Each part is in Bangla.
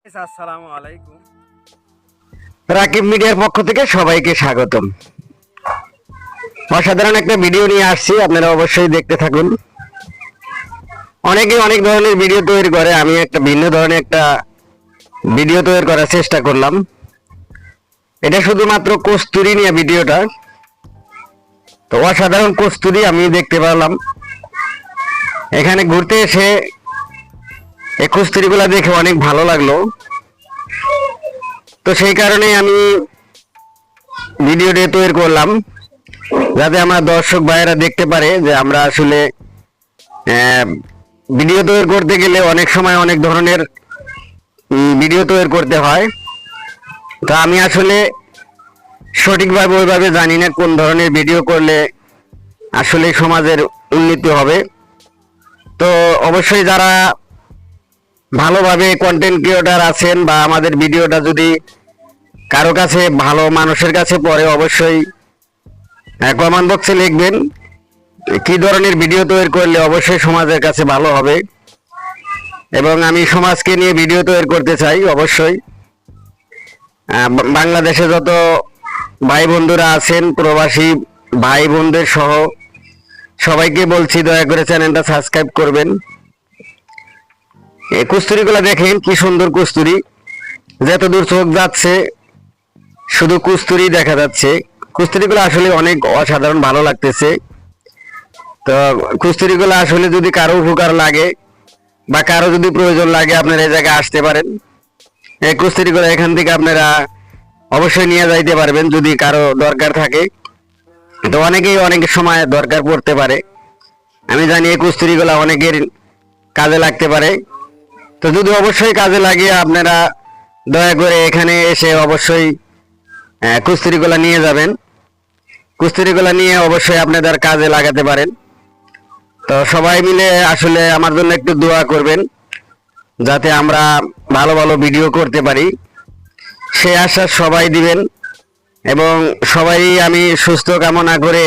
আসসালামু আলাইকুম। রাকিব মিডিয়ার পক্ষ থেকে সবাইকে স্বাগতম। অসাধারণ একটা ভিডিও নিয়ে আসছি, আপনারা অবশ্যই দেখতে থাকুন। অনেকে অনেক ধরনের ভিডিও তৈরি করে, আমি একটা ভিন্ন ধরনের একটা ভিডিও তৈরি করার চেষ্টা করলাম। এটা শুধুমাত্র কস্তুরি নিয়ে ভিডিওটা। তো অসাধারণ কস্তুরি আমি দেখতে পেলাম এখানে ঘুরতে এসে। এই কস্তুরিগুলা দেখে অনেক ভালো লাগলো, তো সেই কারণে আমি ভিডিওটি তৈরি করলাম, যাতে আমার দর্শক ভাইয়েরা দেখতে পারে যে আমরা আসলে ভিডিও তৈরি করতে গেলে অনেক সময় অনেক ধরনের ভিডিও তৈরি করতে হয়। তো আমি আসলে সঠিকভাবে ওইভাবে জানি না কোন ধরনের ভিডিও করলে আসলে সমাজের উন্নতি হবে। তো অবশ্যই যারা ভালোভাবে কন্টেন্ট ক্রিয়েটর আছেন বা আমাদের ভিডিওটা যদি কারো কাছে ভালো মানুষের কাছে পড়ে, অবশ্যই কমেন্ট বক্সে লিখবেন কি ধরনের ভিডিও তৈরি করলে অবশ্যই সমাজের কাছে ভালো হবে। এবং আমি সমাজকে নিয়ে ভিডিও তৈরি করতে চাই। অবশ্যই বাংলাদেশে যত ভাই বন্ধুরা আছেন, প্রবাসী ভাই বোনদের সহ সবাইকে বলছি দয়া করে চ্যানেলটা সাবস্ক্রাইব করবেন। এই কস্তুরিগুলো দেখেন কি সুন্দর কস্তুরি, যত দূর চোখ যাচ্ছে শুধু কস্তুরি দেখা যাচ্ছে। কস্তুরিগুলো আসলে অনেক অসাধারণ ভালো লাগতেছে। তো কস্তুরিগুলো আসলে যদি কারো উপকার লাগে বা কারো যদি প্রয়োজন লাগে, আপনারা এই জায়গায় আসতে পারেন। এই কস্তুরিগুলো এখান থেকে আপনারা অবশ্যই নিয়ে যাইতে পারবেন যদি কারো দরকার থাকে। তো অনেকেই অনেক সময় দরকার পড়তে পারে, আমি জানি এই কস্তুরিগুলো অনেকের কাজে লাগতে পারে। তো যদি অবশ্যই কাজে লাগে, আপনারা দয়া করে এখানে এসে অবশ্যই কস্তুরিগুলো নিয়ে যাবেন। কস্তুরিগুলো নিয়ে অবশ্যই আপনাদের কাজে লাগাতে পারেন। তো সবাই মিলে আসলে আমার জন্য একটু দোয়া করবেন, যাতে আমরা ভালো ভালো ভিডিও করতে পারি, সে আশ্বাস সবাই দিবেন। এবং সবাই আমি সুস্থ কামনা করে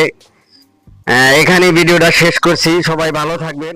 এখানে ভিডিওটা শেষ করছি। সবাই ভালো থাকবেন।